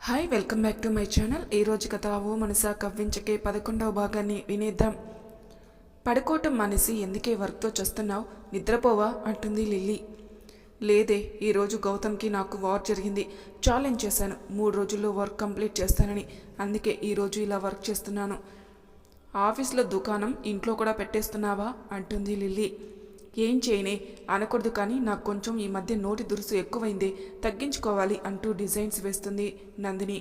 Hi welcome back to my channel. ఈరోజు కథ ఓ మనసా కవ్వించకే 11వ భాగాన్ని వినేద్దాం. పడుకోవటం మానేసి ఎందుకే వర్క్తో చేస్తున్నావు, నిద్రపోవా అంటుంది లిల్లీ. లేదే, ఈరోజు గౌతమ్కి నాకు వార్ జరిగింది. ఛాలెంజ్ చేశాను 3 రోజుల్లో వర్క్ కంప్లీట్ చేస్తానని. అందుకే ఈరోజు ఇలా వర్క్ చేస్తున్నాను. ఆఫీస్లో దుకాణం ఇంట్లో కూడా పెట్టేస్తున్నావా అంటుంది లిల్లీ. ఏం చేయనే, అనకూడదు కానీ నాకు కొంచెం ఈ మధ్య నోటి దురుసు ఎక్కువైంది, తగ్గించుకోవాలి అంటూ డిజైన్స్ వేస్తుంది నందిని.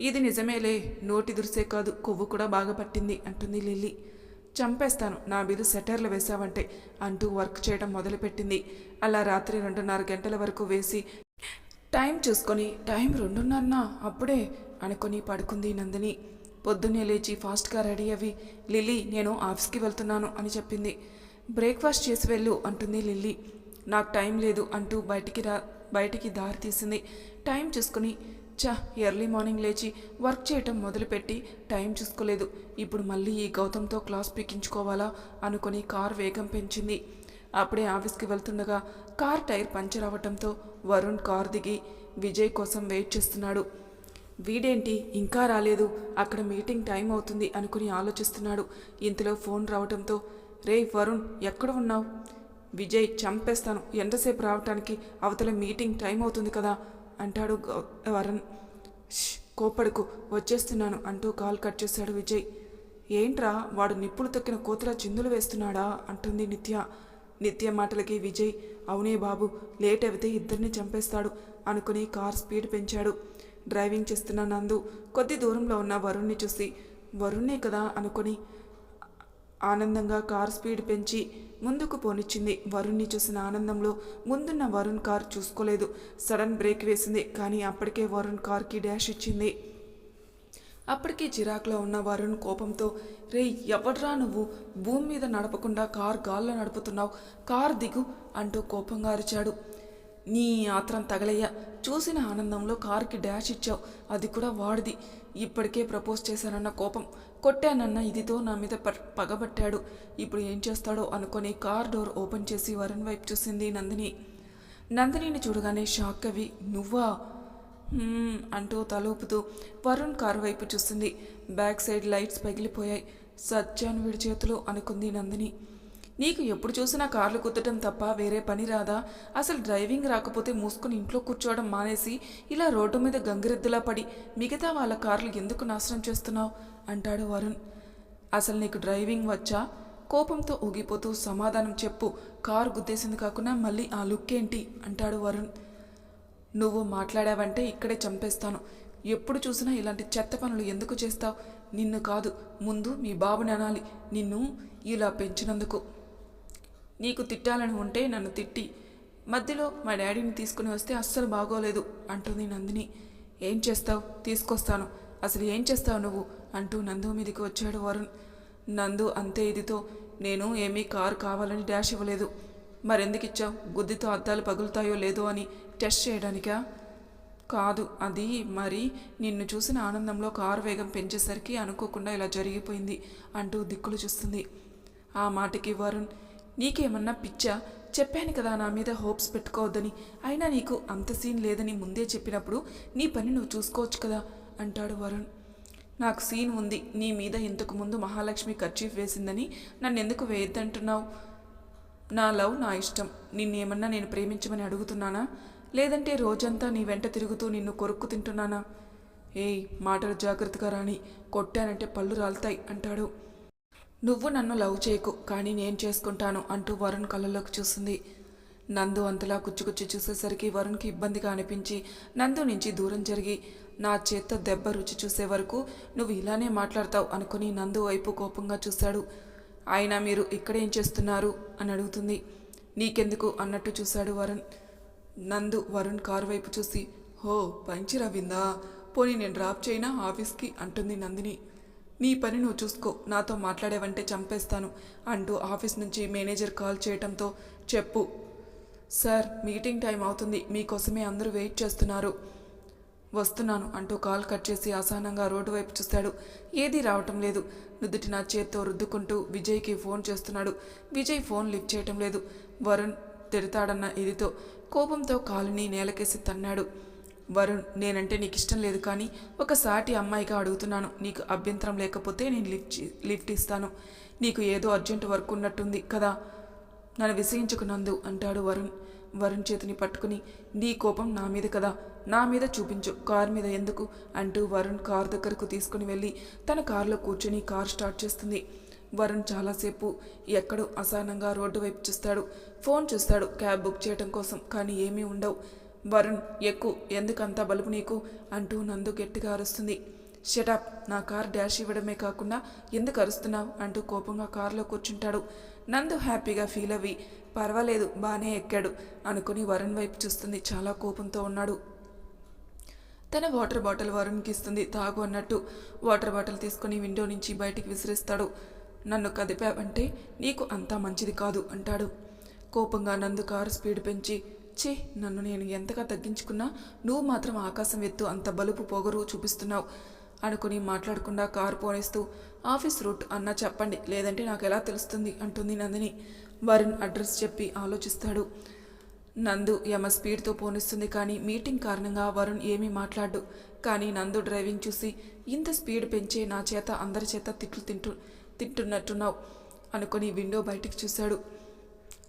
ఇది నిజమేలే, నోటి దురుసే కాదు కొవ్వు కూడా బాగా పట్టింది అంటుంది లిల్లీ. చంపేస్తాను నా మీద సెటర్లు వేసావంటే అంటూ వర్క్ చేయడం మొదలుపెట్టింది. అలా రాత్రి 2:30 గంటల వరకు వేసి టైం చూసుకొని టైం 2:30 అప్పుడే అనుకొని పడుకుంది నందిని. పొద్దున్నే లేచి ఫాస్ట్గా రెడీ అవి లిల్లీ నేను ఆఫీస్కి వెళ్తున్నాను అని చెప్పింది. బ్రేక్ఫాస్ట్ చేసి వెళ్ళు అంటుంది లిల్లీ. నాకు టైం లేదు అంటూ బయటికి దారి తీసింది. టైం చూసుకుని ఎర్లీ మార్నింగ్ లేచి వర్క్ చేయటం మొదలుపెట్టి టైం చూసుకోలేదు. ఇప్పుడు మళ్ళీ ఈ గౌతమ్తో క్లాస్ పీకించుకోవాలా అనుకుని కార్ వేగం పెంచింది. అప్పుడే ఆఫీస్కి వెళ్తుండగా కార్ టైర్ పంచర్ అవ్వటంతో వరుణ్ కార్ దిగి విజయ్ కోసం వెయిట్ చేస్తున్నాడు. వీడేంటి ఇంకా రాలేదు, అక్కడ మీటింగ్ టైం అవుతుంది అనుకుని ఆలోచిస్తున్నాడు. ఇంతలో ఫోన్ రావటంతో రే వరుణ్ ఎక్కడ ఉన్నావు? విజయ్ చంపేస్తాను, ఎంతసేపు రావటానికి, అవతల మీటింగ్ టైం అవుతుంది కదా అంటాడు వరుణ్. కోపడుకు, వచ్చేస్తున్నాను అంటూ కాల్ కట్ చేశాడు విజయ్. ఏంట్రా వాడు నిప్పులు తొక్కిన కోతలా చిందులు వేస్తున్నాడా అంటుంది నిత్య మాటలకి విజయ్ అవునే బాబు, లేట్ అయితే ఇద్దరిని చంపేస్తాడు అనుకుని కార్ స్పీడ్ పెంచాడు. డ్రైవింగ్ చేస్తున్న నందు కొద్ది దూరంలో ఉన్న వరుణ్ని చూసి వరుణ్నే కదా అనుకుని ఆనందంగా కార్ స్పీడ్ పెంచి ముందుకు పోనిచ్చింది. వరుణ్ని చూసిన ఆనందంలో ముందున్న వరుణ్ కార్ చూసుకోలేదు, సడన్ బ్రేక్ వేసింది. కానీ అప్పటికే వరుణ్ కార్కి డాష్ ఇచ్చింది. అప్పటికే చిరాకులో ఉన్న వరుణ్ కోపంతో రే ఎవడ్రా నువ్వు, భూమి మీద నడపకుండా కార్ గాల్లో నడుపుతున్నావు, కార్ దిగు అంటూ కోపంగా అరిచాడు. నీ ఆత్రం తగలయ్యా, చూసిన ఆనందంలో కారుకి డాష్ ఇచ్చావు, అది కూడా వాడిది. ఇప్పటికే ప్రపోజ్ చేశానన్న కోపం, కొట్టానన్న ఇదితో నా మీద పగబట్టాడు. ఇప్పుడు ఏం చేస్తాడో అనుకొని కార్ డోర్ ఓపెన్ చేసి వరుణ్ వైపు చూసింది నందినిని చూడగానే షాక్ అవి నువ్వా అంటూ తలూపుతూ వరుణ్ కారు వైపు చూసింది. బ్యాక్ సైడ్ లైట్స్ పగిలిపోయాయి. సత్యాను వీడి చేతులు అనుకుంది నందిని. నీకు ఎప్పుడు చూసినా కార్లు కుద్దటం తప్ప వేరే పని రాదా? అసలు డ్రైవింగ్ రాకపోతే మూసుకొని ఇంట్లో కూర్చోవడం మానేసి ఇలా రోడ్డు మీద గంగిరెద్దులా పడి మిగతా వాళ్ళ కార్లు ఎందుకు నాశనం చేస్తున్నావు అంటాడు వరుణ్. అసలు నీకు డ్రైవింగ్ వచ్చా? కోపంతో ఊగిపోతూ సమాధానం చెప్పు, కారు గుద్దేసింది కాకుండా మళ్ళీ ఆ లుక్ ఏంటి అంటాడు వరుణ్. నువ్వు మాట్లాడావంటే ఇక్కడే చంపేస్తాను. ఎప్పుడు చూసినా ఇలాంటి చెత్త పనులు ఎందుకు చేస్తావు? నిన్ను కాదు, ముందు మీ బాబుని అనాలి, నిన్ను ఇలా పెంచినందుకు. నీకు తిట్టాలని ఉంటే నన్ను తిట్టి మధ్యలో మా డాడీని తీసుకుని వస్తే అస్సలు బాగోలేదు అంటుంది నందిని. ఏం చేస్తావు? తీసుకొస్తాను, అసలు ఏం చేస్తావు నువ్వు అంటూ నందు మీదకి వచ్చాడు వరుణ్. నందు అంతే ఇదితో నేను ఏమీ కారు కావాలని డాష్ ఇవ్వలేదు. మరెందుకు ఇచ్చావు? గుద్దితో అద్దాలు పగులుతాయో లేదో అని టెస్ట్ చేయడానికా? కాదు, అది మరి నిన్ను చూసిన ఆనందంలో కారు వేగం పెంచేసరికి అనుకోకుండా ఇలా జరిగిపోయింది అంటూ దిక్కులు చూస్తుంది. ఆ మాటకి వరుణ్ నీకేమన్నా పిచ్చా? చెప్పాను కదా నా మీద హోప్స్ పెట్టుకోవద్దని, అయినా నీకు అంత సీన్ లేదని ముందే చెప్పినప్పుడు నీ పని నువ్వు చూసుకోవచ్చు కదా అంటాడు వరుణ్. నాకు సీన్ ఉంది, నీ మీద ఇంతకు ముందు మహాలక్ష్మి కర్చీఫ్ వేసిందని నన్నెందుకు వేయద్దంటున్నావు? నా లవ్ నా ఇష్టం, నిన్నేమన్నా నేను ప్రేమించమని అడుగుతున్నానా? లేదంటే రోజంతా నీ వెంట తిరుగుతూ నిన్ను కొరుక్కు తింటున్నానా? ఏయ్ మాటలు జాగ్రత్తగా రాని, కొట్టానంటే పళ్ళు రాలుతాయి అంటాడు. నువ్వు నన్ను లవ్ చేయకు, కానీ నేను చేసుకుంటాను అంటూ వరుణ్ కళ్ళలోకి చూసింది. నందు అంతలా కుచ్చుకుచ్చి చూసేసరికి వరుణ్కి ఇబ్బందిగా అనిపించి నందు నుంచి దూరం జరిగి నా చేత్తో దెబ్బ రుచి చూసే వరకు నువ్వు ఇలానే మాట్లాడతావు అనుకుని నందు వైపు కోపంగా చూశాడు. అయినా మీరు ఇక్కడేం చేస్తున్నారు అని అడుగుతుంది. నీకెందుకు అన్నట్టు చూశాడు వరుణ్. నందు వరుణ్ కారు వైపు చూసి హో పంచర్ అవిందా, పోనీ నేను డ్రాప్ చేయనా ఆఫీస్కి అంటుంది నందిని. నీ పని నువ్వు చూసుకో, నాతో మాట్లాడేవంటే చంపేస్తాను అంటూ ఆఫీస్ నుంచి మేనేజర్ కాల్ చేయటంతో చెప్పు సార్ మీటింగ్ టైం అవుతుంది, మీకోసమే అందరూ వెయిట్ చేస్తున్నారు, వస్తున్నాను అంటూ కాల్ కట్ చేసి అసహనంగా రోడ్డు వైపు చూశాడు. ఏదీ రావటం లేదు. నుదుటి నా చేత్తో రుద్దుకుంటూ విజయ్కి ఫోన్ చేస్తున్నాడు. విజయ్ ఫోన్ లిఫ్ట్ చేయటం లేదు. వరుణ్ తిడతాడన్న ఇదితో కోపంతో కాలుని నేలకేసి తన్నాడు. వరుణ్, నేనంటే నీకు ఇష్టం లేదు, కానీ ఒక సాటి అమ్మాయిగా అడుగుతున్నాను. నీకు అభ్యంతరం లేకపోతే నేను లిఫ్ట్ ఇస్తాను. నీకు ఏదో అర్జెంట్ వర్క్ ఉన్నట్టుంది కదా, నన్ను విసిగించుకు నందు అంటాడు వరుణ్. వరుణ్ చేతిని పట్టుకుని, నీ కోపం నా మీద కదా, నా మీద చూపించు, కార్ మీద ఎందుకు అంటూ వరుణ్ కార్ దగ్గరకు తీసుకుని వెళ్ళి తన కారులో కూర్చొని కార్ స్టార్ట్ చేస్తుంది. వరుణ్ చాలాసేపు ఎక్కడో అసహనంగా రోడ్డు వైపు చూస్తాడు. ఫోన్ చూస్తాడు క్యాబ్ బుక్ చేయడం కోసం, కానీ ఏమీ ఉండవు. వరుణ్, ఎక్కు, ఎందుకంత బలుపు నీకు అంటూ నందు గట్టిగా అరుస్తుంది. షటప్, నా కార్ డాష్ ఇవ్వడమే కాకుండా ఎందుకు అరుస్తున్నావు అంటూ కోపంగా కారులో కూర్చుంటాడు. నందు హ్యాపీగా ఫీల్ అవ్వి, పర్వాలేదు బాగానే ఎక్కాడు అనుకుని వరుణ్ వైపు చూస్తుంది. చాలా కోపంతో ఉన్నాడు. తన వాటర్ బాటిల్ వరుణ్కి ఇస్తుంది. తాగు అన్నట్టు వాటర్ బాటిల్ తీసుకుని విండో నుంచి బయటికి విసిరేస్తాడు. నన్ను కదిపావంటే నీకు అంతా మంచిది కాదు అంటాడు. కోపంగా నందు కారు స్పీడ్ పెంచి, ఛీ, నన్ను నేను ఎంతగా తగ్గించుకున్నా నువ్వు మాత్రం ఆకాశం ఎత్తు అంత బలుపు పొగరు చూపిస్తున్నావు అనుకుని మాట్లాడకుండా కారు పోనిస్తూ, ఆఫీస్ రూట్ అన్నా చెప్పండి, లేదంటే నాకు ఎలా తెలుస్తుంది అంటుంది నందిని. వరుణ్ అడ్రస్ చెప్పి ఆలోచిస్తాడు. నందు యమ స్పీడ్తో పోనిస్తుంది, కానీ మీటింగ్ కారణంగా వరుణ్ ఏమీ మాట్లాడు. కానీ నందు డ్రైవింగ్ చూసి, ఇంత స్పీడ్ పెంచే నా చేత అందరి చేత తింటున్నట్టున్నావు అనుకుని విండో బయటికి చూశాడు.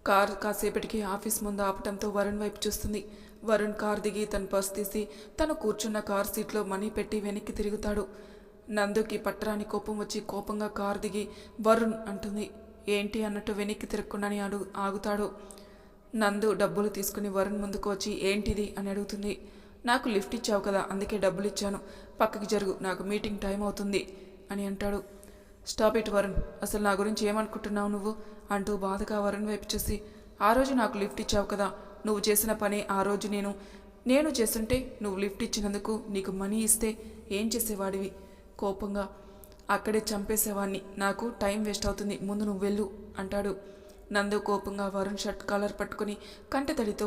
కారు కాసేపటికి ఆఫీస్ ముందు ఆపటంతో వరుణ్ వైపు చూస్తుంది. వరుణ్ కార్ దిగి తన పర్స్ తీసి తను కూర్చున్న కార్ సీట్లో మనీ పెట్టి వెనక్కి తిరుగుతాడు. నందుకి పట్టరాని కోపం వచ్చి కోపంగా కారు దిగి వరుణ్ అంటుంది. ఏంటి అన్నట్టు వెనక్కి తిరగకుండానే ఆగుతాడు. నందు డబ్బులు తీసుకుని వరుణ్ ముందుకు వచ్చి, ఏంటిది అని అడుగుతుంది. నాకు లిఫ్ట్ ఇచ్చావు కదా, అందుకే డబ్బులు ఇచ్చాను, పక్కకి జరుగు, నాకు మీటింగ్ టైం అవుతుంది అని అంటాడు. స్టాప్ ఇట్ వరుణ్, అసలు నా గురించి ఏమనుకుంటున్నావు నువ్వు అంటూ బాధగా వరుణ్ వైపు చూసి, ఆ రోజు నాకు లిఫ్ట్ ఇచ్చావు కదా, నువ్వు చేసిన పని ఆ రోజు నేను చేస్తుంటే నువ్వు లిఫ్ట్ ఇచ్చినందుకు నీకు మనీ ఇస్తే ఏం చేసేవాడివి? కోపంగా, అక్కడే చంపేసేవాడిని, నాకు టైం వేస్ట్ అవుతుంది, ముందు నువ్వు వెళ్ళు అంటాడు. నందు కోపంగా వరుణ్ షర్ట్ కాలర్ పట్టుకుని కంటతడితో,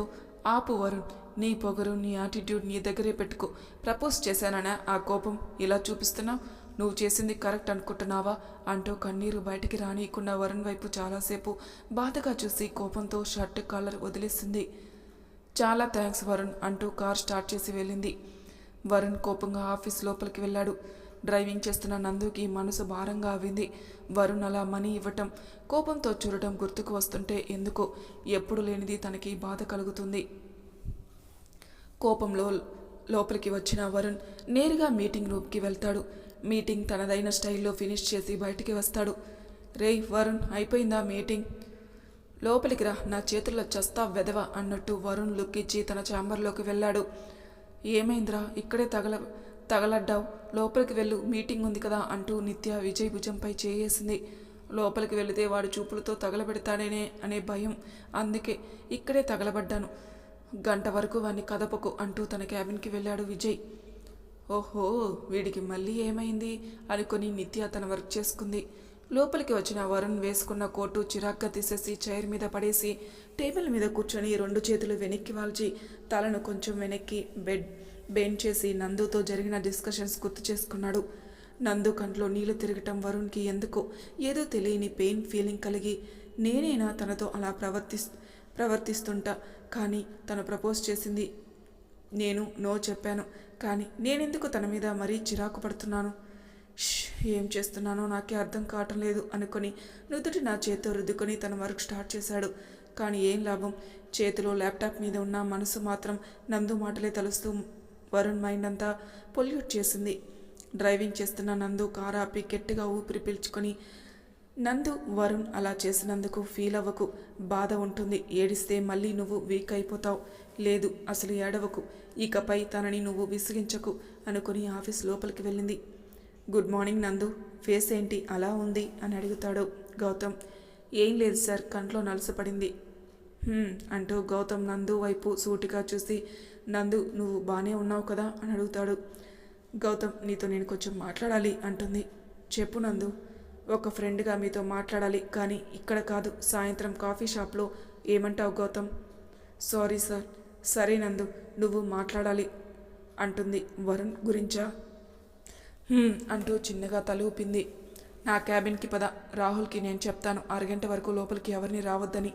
ఆపు వరుణ్, నీ పొగరు నీ యాటిట్యూడ్ నీ దగ్గరే పెట్టుకో, ప్రపోజ్ చేశాననే ఆ కోపం ఇలా చూపిస్తున్నావు, నువ్వు చేసింది కరెక్ట్ అనుకుంటున్నావా అంటూ కన్నీరు బయటికి రానియకుండా వరుణ్ వైపు చాలాసేపు బాధగా చూసి కోపంతో షర్ట్ కాలర్ వదిలేసింది. చాలా థ్యాంక్స్ వరుణ్ అంటూ కార్ స్టార్ట్ చేసి వెళ్ళింది. వరుణ్ కోపంగా ఆఫీస్ లోపలికి వెళ్ళాడు. డ్రైవింగ్ చేస్తున్న నందుకి మనసు భారంగా అవింది. వరుణ్ అలా మనీ ఇవ్వటం, కోపంతో చూడటం గుర్తుకు వస్తుంటే ఎందుకో ఎప్పుడు లేనిది తనకి బాధ కలుగుతుంది. కోపంలో లోపలికి వచ్చిన వరుణ్ నేరుగా మీటింగ్ రూమ్కి వెళ్తాడు. మీటింగ్ తనదైన స్టైల్లో ఫినిష్ చేసి బయటికి వస్తాడు. రేయ్ వరుణ్, అయిపోయిందా మీటింగ్? లోపలికి రా, నా చేతుల్లో చస్తా వెదవ అన్నట్టు వరుణ్ లుక్ ఇచ్చి తన ఛాంబర్లోకి వెళ్ళాడు. ఏమైందిరా, ఇక్కడే తగలడ్డావు, లోపలికి వెళ్ళు, మీటింగ్ ఉంది కదా అంటూ నిత్య విజయ్ భుజంపై చేయేసింది. లోపలికి వెళితే వాడు చూపులతో తగలబెడతాడేనే అనే భయం, అందుకే ఇక్కడే తగలబడ్డాను, గంట వరకు వాడిని కదపకు అంటూ తన క్యాబిన్కి వెళ్ళాడు విజయ్. ఓహో, వీడికి మళ్ళీ ఏమైంది అనుకుని నిత్య తన వర్క్ చేసుకుంది. లోపలికి వచ్చిన వరుణ్ వేసుకున్న కోటు చిరాగ్గా తీసేసి చైర్ మీద పడేసి టేబుల్ మీద కూర్చొని రెండు చేతులు వెనక్కి వాల్చి తలను కొంచెం వెనక్కి బెండ్ చేసి నందుతో జరిగిన డిస్కషన్స్ గుర్తు చేసుకున్నాడు. నందు కంట్లో నీళ్లు తిరగటం వరుణ్కి ఎందుకో ఏదో తెలియని పెయిన్ ఫీలింగ్ కలిగి, నేనేనా తనతో అలా ప్రవర్తిస్తుంటా, కానీ తను ప్రపోజ్ చేసింది, నేను నో చెప్పాను, కానీ నేనెందుకు తన మీద మరీ చిరాకు పడుతున్నాను? ఏం చేస్తున్నానో నాకే అర్థం కావటం లేదు అనుకుని నుదుటి నా చేతితో రుద్దుకొని తన వర్క్ స్టార్ట్ చేశాడు. కానీ ఏం లాభం, చేతిలో ల్యాప్టాప్ మీద ఉన్న మనసు మాత్రం నందు మాటలే తలుస్తూ వరుణ్ మైండ్ అంతా పొల్యూట్ చేసింది. డ్రైవింగ్ చేస్తున్న నందు కారు ఆపి గట్టిగా ఊపిరి పీల్చుకొని, నందు, వరుణ్ అలా చేసినందుకు ఫీల్ అవ్వకు, బాధ ఉంటుంది, ఏడిస్తే మళ్ళీ నువ్వు వీక్ అయిపోతావు, లేదు అసలు ఏడవకు, ఇకపై తనని నువ్వు విసిగించకు అనుకుని ఆఫీస్ లోపలికి వెళ్ళింది. గుడ్ మార్నింగ్ నందు, ఫేస్ ఏంటి అలా ఉంది అని అడుగుతాడు గౌతమ్. ఏం లేదు సార్, కంట్లో నలుసపడింది అంటూ గౌతమ్ నందు వైపు సూటిగా చూసి, నందు నువ్వు బాగానే ఉన్నావు కదా అని అడుగుతాడు. గౌతమ్, నీతో నేను కొంచెం మాట్లాడాలి అంటుంది. చెప్పు నందు. ఒక ఫ్రెండ్గా మీతో మాట్లాడాలి, కానీ ఇక్కడ కాదు, సాయంత్రం కాఫీ షాప్లో. ఏమంటావు గౌతమ్? Sorry sir. సరే నందు, నువ్వు మాట్లాడాలి అంటుంది. వరుణ్ గురించా అంటూ చిన్నగా తల ఊపింది. నా క్యాబిన్కి పద, రాహుల్కి నేను చెప్తాను, అరగంట వరకు లోపలికి ఎవరిని రావద్దని.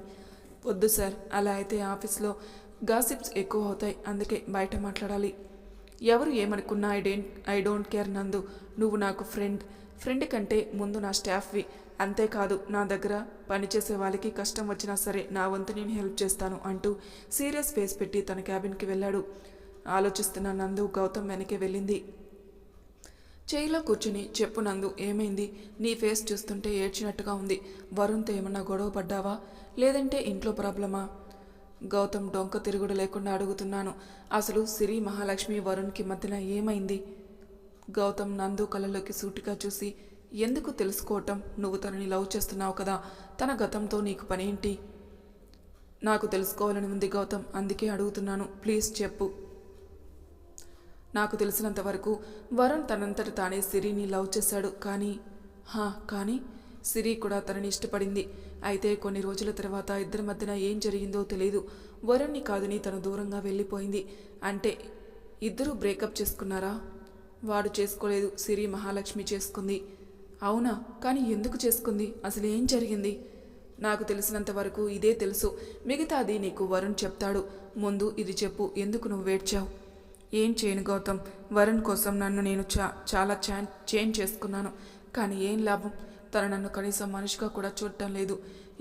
వద్దు సార్, అలా అయితే ఆఫీస్లో గాసిప్స్ ఎక్కువ అవుతాయి, అందుకే బయట మాట్లాడాలి. ఎవరు ఏమనుకున్నా ఐ డోంట్ కేర్ నందు. నువ్వు నాకు ఫ్రెండ్ కంటే ముందు నా స్టాఫ్వి. అంతేకాదు నా దగ్గర పనిచేసే వాళ్ళకి కష్టం వచ్చినా సరే నా వంతు నేను హెల్ప్ చేస్తాను అంటూ సీరియస్ ఫేస్ పెట్టి తన క్యాబిన్కి వెళ్ళాడు. ఆలోచిస్తున్న నందు గౌతమ్ వెనకే వెళ్ళింది. చైర్లో కూర్చుని, చెప్పు నందు, ఏమైంది? నీ ఫేస్ చూస్తుంటే ఏడ్చినట్టుగా ఉంది. వరుణ్తో ఏమన్నా గొడవ పడ్డావా, లేదంటే ఇంట్లో ప్రాబ్లమా? గౌతమ్ డొంక తిరుగుడు లేకుండా అడుగుతున్నాను. అసలు సిరి మహాలక్ష్మి వరుణ్కి మధ్యన ఏమైంది? గౌతమ్ నందు కళ్ళలోకి సూటిగా చూసి, ఎందుకు తెలుసుకోవటం? నువ్వు తనని లవ్ చేస్తున్నావు కదా, తన గతంతో నీకు పనేంటి? నాకు తెలుసుకోవాలని ఉంది గౌతమ్, అందుకే అడుగుతున్నాను. ప్లీజ్ చెప్పు. నాకు తెలిసినంత వరకు వరుణ్ తనంతట తానే సిరిని లవ్ చేశాడు. కానీ సిరి కూడా తనని ఇష్టపడింది. అయితే కొన్ని రోజుల తర్వాత ఇద్దరి మధ్యన ఏం జరిగిందో తెలియదు. వరుణ్ని కాదని తను దూరంగా వెళ్ళిపోయింది. అంటే ఇద్దరూ బ్రేకప్ చేసుకున్నారా? వాడు చేసుకోలేదు, సిరి మహాలక్ష్మి చేసుకుంది. అవునా? కానీ ఎందుకు చేసుకుంది? అసలు ఏం జరిగింది? నాకు తెలిసినంత వరకు ఇదే తెలుసు. మిగతాది నీకు వరుణ్ చెప్తాడు. ముందు ఇది చెప్పు, ఎందుకు నువ్వు వేడ్చావు? ఏం చేయను గౌతమ్, వరుణ్ కోసం నన్ను నేను చాలా చేంజ్ చేసుకున్నాను. కానీ ఏం లాభం? తను నన్ను కనీసం మనిషిగా కూడా చూడటం లేదు.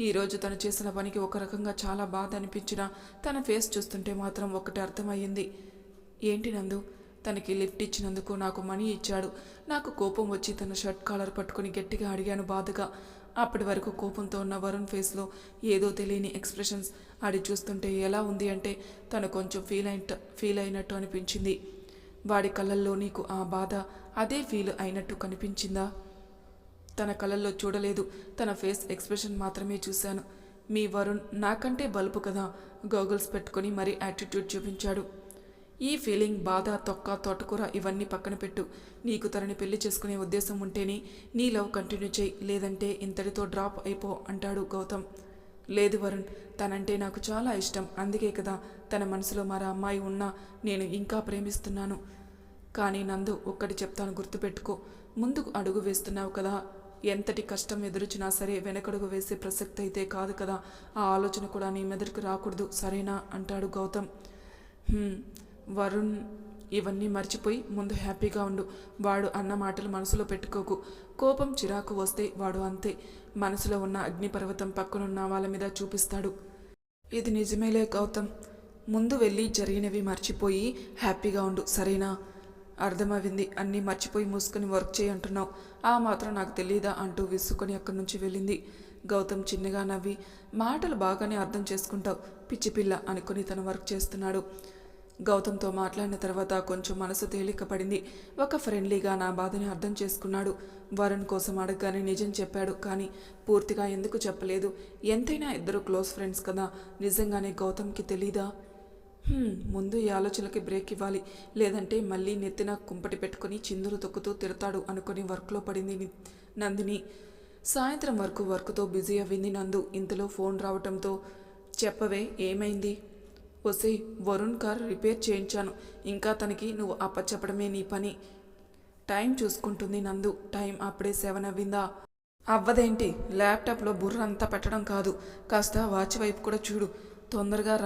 ఈరోజు తను చేసిన పనికి ఒక రకంగా చాలా బాధ అనిపించినా తన ఫేస్ చూస్తుంటే మాత్రం ఒకటి అర్థమయ్యింది. ఏంటి నందు? తనకి లిఫ్ట్ ఇచ్చినందుకు నాకు మనీ ఇచ్చాడు. నాకు కోపం వచ్చి తన షర్ట్ కాలర్ పట్టుకుని గట్టిగా అడిగాను బాధగా. అప్పటి వరకు కోపంతో ఉన్న వరుణ్ ఫేస్లో ఏదో తెలియని ఎక్స్ప్రెషన్స్. అది చూస్తుంటే ఎలా ఉంది అంటే తను కొంచెం ఫీల్ అయినట్టు అనిపించింది. వాడి కళ్ళల్లో నీకు ఆ బాధ అదే ఫీల్ అయినట్టు కనిపించిందా? తన కళ్ళల్లో చూడలేదు, తన ఫేస్ ఎక్స్ప్రెషన్ మాత్రమే చూశాను. మీ వరుణ్ నాకంటే బలుపు కదా, గోగుల్స్ పెట్టుకుని మరీ యాటిట్యూడ్ చూపించాడు. ఈ ఫీలింగ్, బాధ, తోటకూర ఇవన్నీ పక్కన పెట్టు. నీకు తనని పెళ్లి చేసుకునే ఉద్దేశం ఉంటేనే నీ లవ్ కంటిన్యూ చేయి, లేదంటే ఇంతటితో డ్రాప్ అయిపో అంటాడు గౌతమ్. లేదు వరుణ్, తనంటే నాకు చాలా ఇష్టం. అందుకే కదా తన మనసులో మరో అమ్మాయి ఉన్నా నేను ఇంకా ప్రేమిస్తున్నాను. కానీ నందు, ఒక్కటి చెప్తాను, గుర్తుపెట్టుకో. ముందుకు అడుగు వేస్తున్నావు కదా, ఎంతటి కష్టం ఎదురుచినా సరే వెనకడుగు వేసే ప్రసక్తి అయితే కాదు కదా. ఆ ఆలోచన కూడా నీ మెదడుకు రాకూడదు, సరేనా అంటాడు గౌతమ్. వరుణ్, ఇవన్నీ మర్చిపోయి ముందు హ్యాపీగా ఉండు. వాడు అన్న మాటలు మనసులో పెట్టుకోకు. కోపం చిరాకు వస్తే వాడు అంతే, మనసులో ఉన్న అగ్నిపర్వతం పక్కనున్న వాళ్ళ మీద చూపిస్తాడు. ఇది నిజమేలే గౌతమ్, ముందు వెళ్ళి జరిగినవి మర్చిపోయి హ్యాపీగా ఉండు, సరేనా? అర్థమవింది. అన్నీ మర్చిపోయి మూసుకొని వర్క్ చేయి అంటున్నావు, ఆ మాత్రం నాకు తెలీదా అంటూ విసుకొని అక్కడి నుంచి వెళ్ళింది. గౌతమ్ చిన్నగా నవ్వి, మాటలు బాగానే అర్థం చేసుకుంటావు పిచ్చిపిల్ల అనుకుని తన వర్క్ చేస్తున్నాడు. గౌతమ్తో మాట్లాడిన తర్వాత కొంచెం మనసు తేలిక పడింది. ఒక ఫ్రెండ్లీగా నా బాధని అర్థం చేసుకున్నాడు. వరుణ్ కోసం అడగగానే నిజం చెప్పాడు. కానీ పూర్తిగా ఎందుకు చెప్పలేదు? ఎంతైనా ఇద్దరు క్లోజ్ ఫ్రెండ్స్ కదా. నిజంగానే గౌతమ్కి తెలీదా? ముందు ఈ ఆలోచనలకి బ్రేక్ ఇవ్వాలి, లేదంటే మళ్ళీ నెత్తిన కుంపటి పెట్టుకుని చిందులు తొక్కుతూ తిడతాడు అనుకుని వర్క్లో పడింది నందిని. సాయంత్రం వరకు వర్క్తో బిజీ అవ్వింది నందు. ఇంతలో ఫోన్ రావటంతో, చెప్పవే ఏమైంది? ఒసే, వరుణ్ కార్ రిపేర్ చేయించాను. ఇంకా తనకి నువ్వు అప్పచెప్పడమే నీ పని. టైం చూసుకుంటుంది నందు. టైం అప్పుడే 7 అవ్విందా? అవ్వదేంటి? ల్యాప్టాప్లో బుర్ర అంతా పెట్టడం కాదు, కాస్త వాచ్ వైపు కూడా చూడు. తొందరగా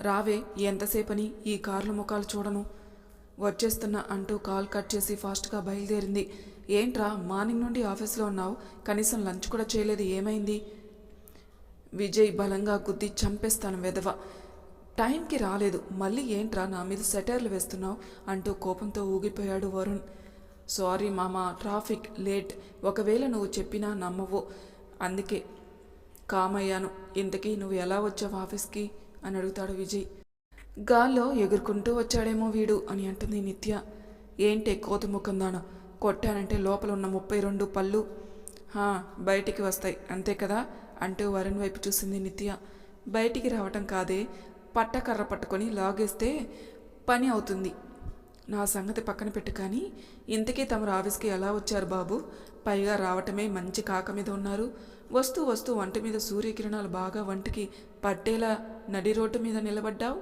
రావే, ఎంతసేపని ఈ కార్ల ముఖాలు చూడను. వచ్చేస్తున్నా అంటూ కాల్ కట్ చేసి ఫాస్ట్గా బయలుదేరింది. ఏంట్రా, మార్నింగ్ నుండి ఆఫీస్లో ఉన్నావు, కనీసం లంచ్ కూడా చేయలేదు, ఏమైంది? విజయ్ బలంగా గుద్ది చంపేస్తాను వెధవ. టైంకి రాలేదు, మళ్ళీ ఏంట్రా నా మీద సెటైర్లు వేస్తున్నావు అంటూ కోపంతో ఊగిపోయాడు వరుణ్. సారీ మామా, ట్రాఫిక్ లేట్. ఒకవేళ నువ్వు చెప్పినా నమ్మవు, అందుకే కామయ్యాను. ఇంతకీ నువ్వు ఎలా వచ్చావు ఆఫీస్కి అని అడుగుతాడు విజయ్. గాల్లో ఎగురుకుంటూ వచ్చాడేమో వీడు అని అంటుంది నిత్య. ఏంటే కోతి ముఖందాన, కొట్టానంటే లోపల ఉన్న 32 పళ్ళు బయటికి వస్తాయి అంతే కదా అంటూ వరుణ్ వైపు చూసింది నిత్య. బయటికి రావటం కాదే, పట్టకర్ర పట్టుకొని లాగేస్తే పని అవుతుంది. నా సంగతి పక్కన పెట్టు. కానీ ఇంతకీ తమరు ఆఫీస్కి ఎలా వచ్చారు బాబు? పైగా రావటమే మంచి కాక మీద ఉన్నారు. వస్తూ వంట మీద సూర్యకిరణాలు బాగా వంటికి పట్టేలా నడి రోడ్డు మీద నిలబడ్డావు.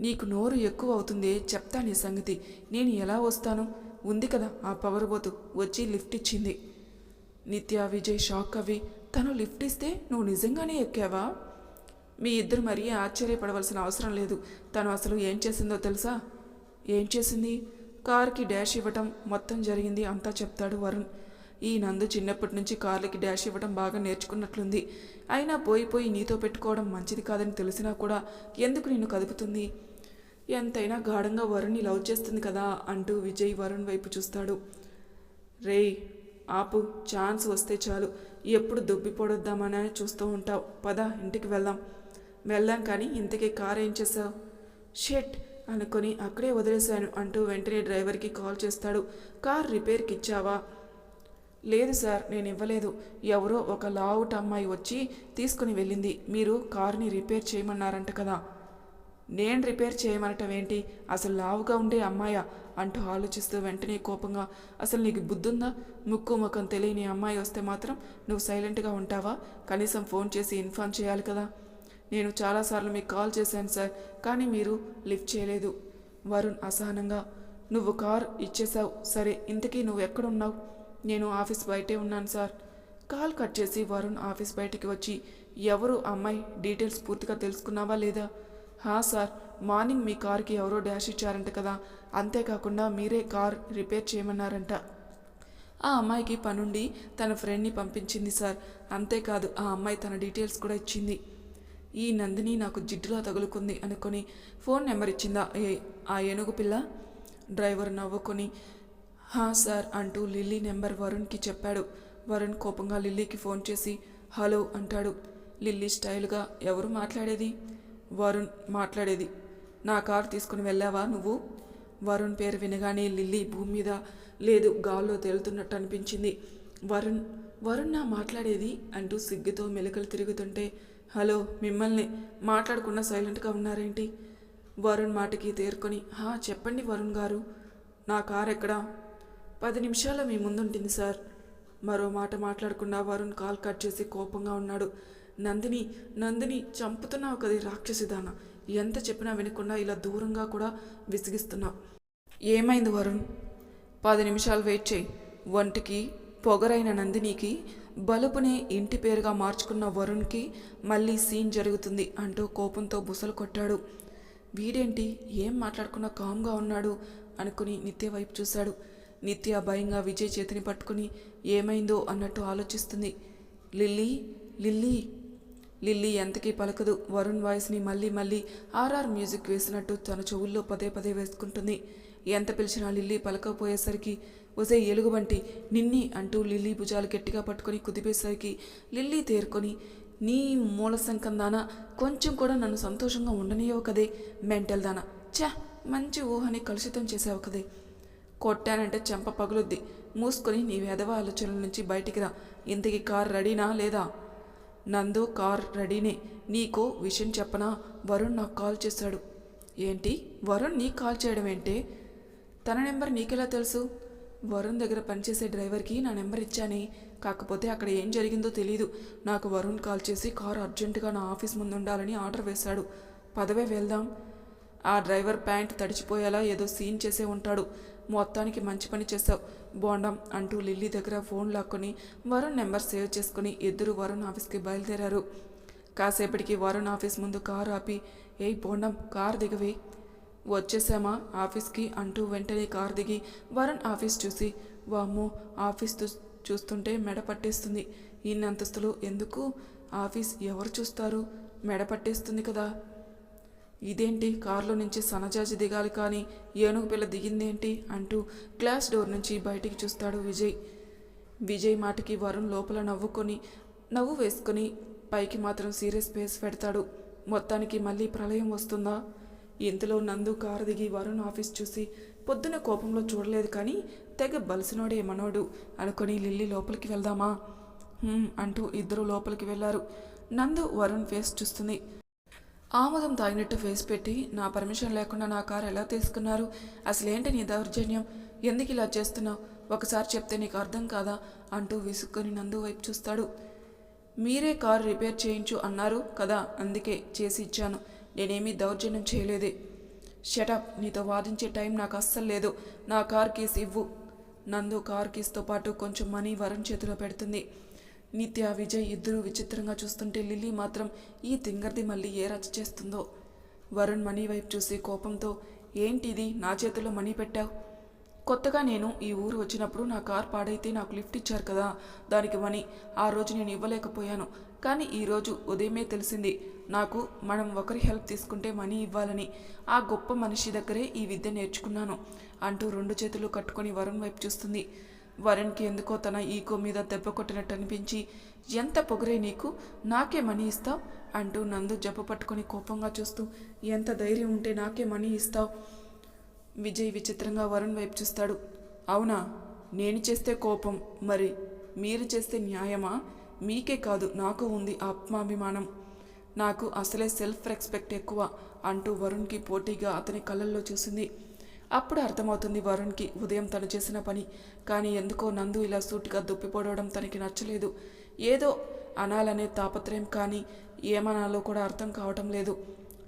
నీకు నోరు ఎక్కువ అవుతుంది, చెప్తా నీ సంగతి. నేను ఎలా వస్తాను? ఉంది కదా ఆ పవర్ బోతు, వచ్చి లిఫ్ట్ ఇచ్చింది. నిత్య, విజయ్ షాక్ అవి, తను లిఫ్ట్ ఇస్తే నువ్వు నిజంగానే ఎక్కావా? మీ ఇద్దరు మరీ ఆశ్చర్యపడవలసిన అవసరం లేదు. తను అసలు ఏం చేసిందో తెలుసా? ఏం చేసింది? కారుకి డాష్ ఇవ్వటం మొత్తం జరిగింది అంతా చెప్తాడు వరుణ్. ఈ నందు చిన్నప్పటి నుంచి కార్లకి డాష్ ఇవ్వడం బాగా నేర్చుకున్నట్లుంది. అయినా పోయి నీతో పెట్టుకోవడం మంచిది కాదని తెలిసినా కూడా ఎందుకు నిన్ను కదుపుతుంది? ఎంతైనా గాఢంగా వరుణ్ని లవ్ చేస్తుంది కదా అంటూ విజయ్ వరుణ్ వైపు చూస్తాడు. రేయ్ ఆపు, ఛాన్స్ వస్తే చాలు, ఎప్పుడు దొబ్బిపోడొద్దామని చూస్తూ ఉంటావు. పద ఇంటికి వెళ్ళాం కానీ ఇంతకీ కార్ ఏం చేసావు? షెట్ అనుకొని అక్కడే వదిలేశాను అంటూ వెంటనే డ్రైవర్కి కాల్ చేస్తాడు. కార్ రిపేర్కి ఇచ్చావా? లేదు సార్, నేను ఇవ్వలేదు. ఎవరో ఒక లావుట్ అమ్మాయి వచ్చి తీసుకుని వెళ్ళింది. మీరు కార్ని రిపేర్ చేయమన్నారంట కదా. నేను రిపేర్ చేయమనటం ఏంటి? అసలు లావుగా ఉండే అమ్మాయా అంటూ ఆలోచిస్తూ వెంటనే కోపంగా, అసలు నీకు బుద్ధుందా? ముక్కు ముఖం తెలియని అమ్మాయి వస్తే మాత్రం నువ్వు సైలెంట్గా ఉంటావా? కనీసం ఫోన్ చేసి ఇన్ఫార్మ్ చేయాలి కదా. నేను చాలాసార్లు మీకు కాల్ చేశాను సార్, కానీ మీరు లిఫ్ట్ చేయలేదు. వరుణ్ అసహనంగా, నువ్వు కార్ ఇచ్చేశావు సరే, ఇంతకీ నువ్వు ఎక్కడున్నావు? నేను ఆఫీస్ బయటే ఉన్నాను సార్. కాల్ కట్ చేసి వరుణ్ ఆఫీస్ బయటికి వచ్చి, ఎవరు అమ్మాయి డీటెయిల్స్ పూర్తిగా తెలుసుకున్నావా లేదా? హా సార్, మార్నింగ్ మీ కార్కి ఎవరో డాష్ ఇచ్చారంట కదా, అంతేకాకుండా మీరే కార్ రిపేర్ చేయమన్నారంట. ఆ అమ్మాయికి పనుండి తన ఫ్రెండ్ని పంపించింది సార్. అంతేకాదు ఆ అమ్మాయి తన డీటెయిల్స్ కూడా ఇచ్చింది. ఈ నందిని నాకు జిడ్డులా తగులుకుంది అనుకొని ఫోన్ నెంబర్ ఇచ్చిందా ఆ ఏనుగు పిల్ల? డ్రైవర్ నవ్వుకొని హా సార్ అంటూ లిల్లీ నెంబర్ వరుణ్కి చెప్పాడు. వరుణ్ కోపంగా లిల్లీకి ఫోన్ చేసి హలో అంటాడు. లిల్లీ స్టైల్గా, ఎవరు మాట్లాడేది? వరుణ్ మాట్లాడేది. నా కారు తీసుకుని వెళ్ళావా నువ్వు? వరుణ్ పేరు వినగానే లిల్లీ భూమి మీద లేదు గాల్లో తేలుతున్నట్టు అనిపించింది. వరుణ్ నా మాట్లాడేది అంటూ సిగ్గుతో మెలికలు తిరుగుతుంటే, హలో, మిమ్మల్ని మాట్లాడకుండా సైలెంట్గా ఉన్నారేంటి? వరుణ్ మాటకి తేరుకొని చెప్పండి వరుణ్ గారు, నా కార్ ఎక్కడా? 10 నిమిషాల్లో మీ ముందుంటుంది సార్. మరో మాట మాట్లాడకుండా వరుణ్ కాల్ కట్ చేసి కోపంగా ఉన్నాడు. నందిని చంపుతున్నావు కదే రాక్షసిదాన, ఎంత చెప్పినా వినకుండా ఇలా దూరంగా కూడా విసిగిస్తున్నావు. ఏమైంది వరుణ్? 10 నిమిషాలు వెయిట్ చేయి. ఒంటికి పొగరైన నందినికి బలుపునే ఇంటి పేరుగా మార్చుకున్న వరుణ్కి మళ్ళీ సీన్ జరుగుతుంది అంటూ కోపంతో బుసలు కొట్టాడు. వీడేంటి ఏం మాట్లాడకుండా కామ్గా ఉన్నాడు అనుకుని నిత్య వైపు చూశాడు. నిత్య భయంగా విజయ్ చేతిని పట్టుకుని ఏమైందో అన్నట్టు ఆలోచిస్తుంది. లిల్లీ ఎంతకీ పలకదు. వరుణ్ వాయిస్ని మళ్ళీ ఆర్ఆర్ మ్యూజిక్ వేసినట్టు తన చెవుల్లో పదే వేసుకుంటుంది. ఎంత పిలిచినా లిల్లీ పలకపోయేసరికి ఒసే ఎలుగుబంటి నిన్ని అంటూ లిల్లీ భుజాలు గట్టిగా పట్టుకొని కుదిపేసరికి లిల్లీ తేరుకొని, నీ మూల సంకం దానా, కొంచెం కూడా నన్ను సంతోషంగా ఉండనియవు కదే మెంటల్ దానా, మంచి ఊహని కలుషితం చేసావు కదే, కొట్టానంటే చెంప పగులుద్ది, మూసుకొని నీ వెధవ ఆలోచనల నుంచి బయటికి రా. ఇంతకీ కార్ రెడీనా లేదా? నందు, కార్ రెడీనే. నీకో విషయం చెప్పనా? వరుణ్ నాకు కాల్ చేశాడు. ఏంటి? వరుణ్ నీకు కాల్ చేయడం ఏంటి? తన నెంబర్ నీకెలా తెలుసు? వరుణ్ దగ్గర పనిచేసే డ్రైవర్కి నా నెంబర్ ఇచ్చానే. కాకపోతే అక్కడ ఏం జరిగిందో తెలీదు. నాకు వరుణ్ కాల్ చేసి కారు అర్జెంటుగా నా ఆఫీస్ ముందు ఉండాలని ఆర్డర్ వేశాడు. పదవే వెళ్దాం. ఆ డ్రైవర్ ప్యాంట్ తడిచిపోయేలా ఏదో సీన్ చేసే ఉంటాడు. మొత్తానికి మంచి పని చేశావు బోండం అంటూ లిల్లీ దగ్గర ఫోన్ లాక్కొని వరుణ్ నెంబర్ సేవ్ చేసుకుని ఇద్దరు వరుణ్ ఆఫీస్కి బయలుదేరారు. కాసేపటికి వరుణ్ ఆఫీస్ ముందు కారు ఆపి, ఏయ్ బోండం, కారు దిగవే. వచ్చేసామా ఆఫీస్కి అంటూ వెంటనే కారు దిగి వరుణ్ ఆఫీస్ చూసి, వామ్మో, ఆఫీస్ చూస్తుంటే మెడ పట్టేస్తుంది. ఇన్ని అంతస్తులు ఎందుకు? ఆఫీస్ ఎవరు చూస్తారు? మెడ పట్టేస్తుంది కదా. ఇదేంటి, కారులో నుంచి సనజాజి దిగాలి కానీ ఏనుగు పిల్ల దిగిందేంటి అంటూ గ్లాస్ డోర్ నుంచి బయటికి చూస్తాడు విజయ్ మాటకి వరుణ్ లోపల నవ్వు వేసుకొని పైకి మాత్రం సీరియస్ ఫేస్ పెడతాడు. మొత్తానికి మళ్ళీ ప్రళయం వస్తుందా? ఇంతలో నందు కారు దిగి వరుణ్ ఆఫీస్ చూసి, పొద్దున కోపంలో చూడలేదు కానీ తెగ బలిసినోడే మనోడు అనుకొని, లిల్లీ లోపలికి వెళ్దామా అంటూ ఇద్దరు లోపలికి వెళ్లారు. నందు వరుణ్ ఫేస్ చూస్తుంది. ఆముదం తాగినట్టు ఫేస్ పెట్టి, నా పర్మిషన్ లేకుండా నా కారు ఎలా తీసుకున్నారు? అసలేంటి నీ దౌర్జన్యం? ఎందుకు ఇలా చేస్తున్నావు? ఒకసారి చెప్తే నీకు అర్థం కాదా అంటూ విసుక్కొని నందు వైపు చూస్తాడు. మీరే కారు రిపేర్ చేయించు అన్నారు కదా, అందుకే చేసి ఇచ్చాను. నేనేమీ దౌర్జన్యం చేయలేదే. షటప్, నీతో వాదించే టైం నాకు అస్సలు లేదు. నా కార్ కీస్ ఇవ్వు. నందు కార్ కీస్తో పాటు కొంచెం మనీ వరుణ్ చేతిలో పెడుతుంది. నిత్య, విజయ్ ఇద్దరూ విచిత్రంగా చూస్తుంటే లిల్లీ మాత్రం ఈ తింగర్ది మళ్ళీ ఏ రచ్చ చేస్తుందో. వరుణ్ మనీ వైపు చూసి కోపంతో, ఏంటిది నా చేతిలో మనీ పెట్టావు? కొత్తగా నేను ఈ ఊరు వచ్చినప్పుడు నా కార్ పాడైతే నాకు లిఫ్ట్ ఇచ్చారు కదా, దానికి మనీ ఆ రోజు నేను ఇవ్వలేకపోయాను. కానీ ఈరోజు ఉదయమే తెలిసింది నాకు మనం ఒకరి హెల్ప్ తీసుకుంటే మనీ ఇవ్వాలని. ఆ గొప్ప మనిషి దగ్గరే ఈ విద్య నేర్చుకున్నాను అంటూ రెండు చేతులు కట్టుకొని వరుణ్ వైపు చూస్తుంది. వరుణ్కి ఎందుకో తన ఈగో మీద దెబ్బ కొట్టినట్టు అనిపించి, ఎంత పొగరే నీకు, నాకే మనీ ఇస్తావు అంటూ నందు జబ్బ పట్టుకొని కోపంగా చూస్తూ, ఎంత ధైర్యం ఉంటే నాకే మనీ ఇస్తావు? విజయ్ విచిత్రంగా వరుణ్ వైపు చూస్తాడు. అవునా, నేను చేస్తే కోపం, మరి మీరు చేస్తే న్యాయమా? మీకే కాదు నాకు ఉంది ఆత్మాభిమానం, నాకు అసలే సెల్ఫ్ రెస్పెక్ట్ ఎక్కువ అంటూ వరుణ్కి పోటీగా అతని కళ్ళల్లో చూసింది. అప్పుడు అర్థమవుతుంది వరుణ్కి ఉదయం తను చేసిన పని. కానీ ఎందుకో నందు ఇలా సూటిగా దుప్పిపోవడం తనకి నచ్చలేదు. ఏదో అనాలనే తాపత్రయం, కానీ ఏమనాలో కూడా అర్థం కావటం లేదు.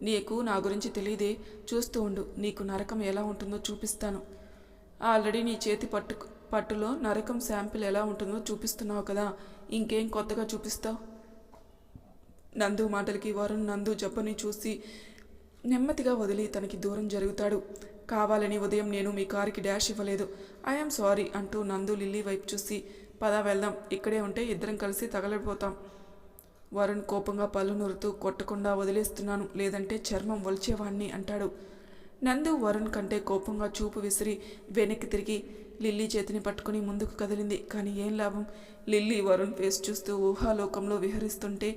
నీకు నా గురించి తెలియదే, చూస్తూ ఉండు, నీకు నరకం ఎలా ఉంటుందో చూపిస్తాను. ఆల్రెడీ నీ చేతి పట్టులో నరకం శాంపిల్ ఎలా ఉంటుందో చూపిస్తున్నావు కదా, ఇంకేం కొత్తగా చూపిస్తావు? నందు మాటలకి వరుణ్ నందు జబ్బని చూసి నెమ్మదిగా వదిలి తనకి దూరం జరుగుతాడు. కావాలని ఉదయం నేను మీ కారుకి డాష్ ఇవ్వలేదు, ఐఎమ్ సారీ అంటూ నందు లిల్లీ వైపు చూసి, పద వెళ్దాం, ఇక్కడే ఉంటే ఇద్దరం కలిసి తగలడిపోతాం. వరుణ్ కోపంగా పళ్ళు నూరుతూ, కొట్టకుండా వదిలేస్తున్నాను, లేదంటే చర్మం ఒలిచేవాణ్ణి అంటాడు. నందు వరుణ్ కంటే కోపంగా చూపు విసిరి వెనక్కి తిరిగి లిల్లీ చేతిని పట్టుకుని ముందుకు కదిలింది. కానీ ఏం లాభం? లిల్లీ వరుణ్ ఫేస్ చూస్తూ ఊహాలోకంలో విహరిస్తుంటే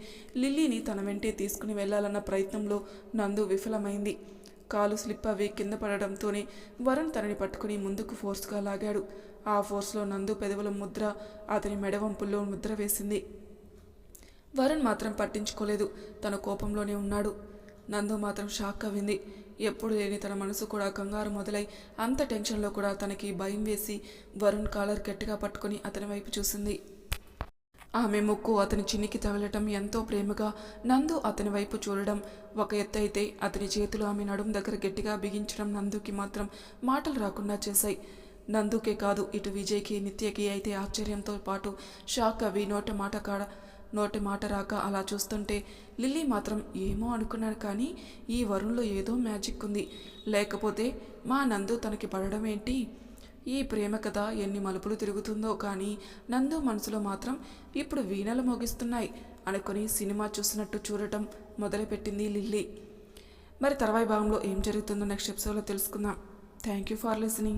లిల్లీని తన వెంటే తీసుకుని వెళ్లాలన్న ప్రయత్నంలో నందు విఫలమైంది. కాలు స్లిప్ అవి కింద పడడంతోనే వరుణ్ తనని పట్టుకుని ముందుకు ఫోర్స్గా లాగాడు. ఆ ఫోర్స్లో నందు పెదవుల ముద్ర అతని మెడవంపుల్లో ముద్ర వేసింది. వరుణ్ మాత్రం పట్టించుకోలేదు, తన కోపంలోనే ఉన్నాడు. నందు మాత్రం షాక్ అయింది. ఎప్పుడు లేని తన మనసు కూడా కంగారు మొదలై అంత టెన్షన్లో కూడా తనకి భయం వేసి వరుణ్ కాలర్ గట్టిగా పట్టుకుని అతని వైపు చూసింది. ఆమె ముక్కు అతని చిన్నికి తగలటం, ఎంతో ప్రేమగా నందు అతని వైపు చూడడం ఒక ఎత్తు అయితే, అతని చేతులు ఆమె నడుం దగ్గర గట్టిగా బిగించడం నందుకి మాత్రం మాటలు రాకుండా చేశాయి. నందుకే కాదు, ఇటు విజయ్కి నిత్యకి అయితే ఆశ్చర్యంతో పాటు షాక్ అవి నోటి మాట రాక అలా చూస్తుంటే లిల్లీ మాత్రం ఏమో అనుకున్నాను, కానీ ఈ వరుణ్లో ఏదో మ్యాజిక్ ఉంది, లేకపోతే మా నందు తనకి పడడం ఏంటి? ఈ ప్రేమ కథ ఎన్ని మలుపులు తిరుగుతుందో, కానీ నందు మనసులో మాత్రం ఇప్పుడు వీణలు మోగిస్తున్నాయి అనుకుని సినిమా చూసినట్టు చూడటం మొదలుపెట్టింది లిల్లీ. మరి తర్వాయి భాగంలో ఏం జరుగుతుందో నెక్స్ట్ ఎపిసోడ్లో తెలుసుకుందాం. Thank you for listening.